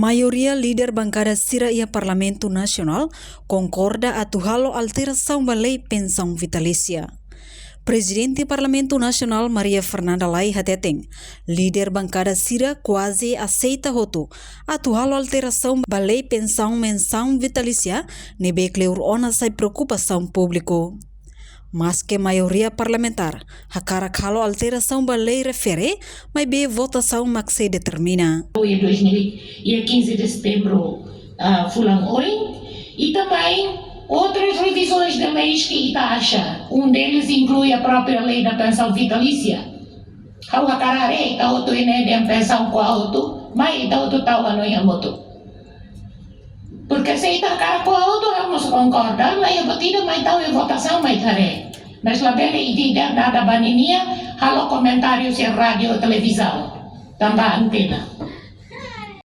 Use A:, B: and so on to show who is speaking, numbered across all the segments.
A: Maioria líder bancada Siraia Parlamento Nacional concorda atu halo alteração da lei pensão vitalícia. Presidente Parlamento Nacional Maria Fernanda Lai Hateteng, líder bancada Sira quase aceita roto atu halo alteração da lei pensão mensão vitalícia, nebe cleur ona sai preocupação público. Mas que maioria parlamentar, hakara halo alteração da lei refere, mas be votação maxi determina.
B: Dia 15 de setembro, fulang oi, e também outras revisões de leis que Ita acha. Deles inclui a própria lei da pensão vitalícia. Hau hakarare, Ita auto ine de pensão com auto, mas Ita auto tau ano yang moto. Porque se Ita hakara com auto, vamos concordar, mas a batida mais tau em votação mais tare. Mas lá bem ideia nada baninia, halo comentários em rádio e televisão. Também antena.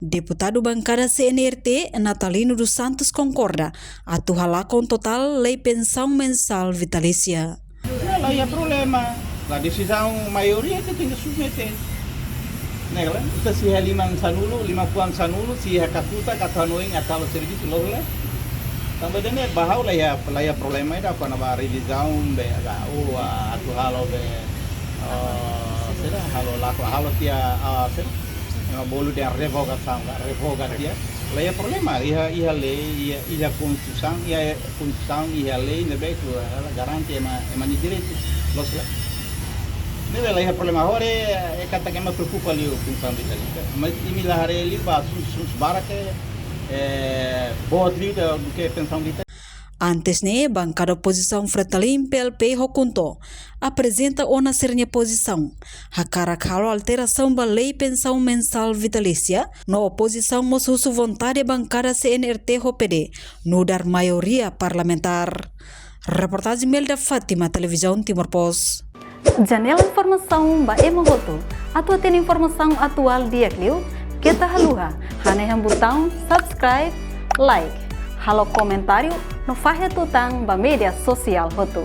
A: Deputado bancada CNRT, Natalino dos Santos concorda atu halakon total lei pensão mensal vitalícia.
C: Não há problema. A decisão maioria que tem que submeter. Nela, se é lima sanulo, se é katuanoing atau serviço logo lá. Também dene bahau lá ya problema ida quando a revisão be atu halo be será halo tia bolu dia revogação dia lá é problema ia lei ia constituição ia lei ne be garante ema direito los lá nele lá é problema agora é kata que me preocupa ali o pensão vitalícia mas imi lá ali sus barake boa vida do que pensão vitalícia.
A: Antes bancada oposição Fretalim PLP Hokunto apresenta ona sernya posição. Hakara halo alteração da lei pensão mensal vitalícia, no oposição mosusu vontade bancada CNRT HOPD, no dar maioria parlamentar. Reportagem Melda Fátima, Televisão Timor Post.
D: Janela informação ba emogoto. Atua tem informação atual dia clio, kita haluha, haneham botão subscribe, like, halo comentário no Fahia Tutang ba media sosial hotu.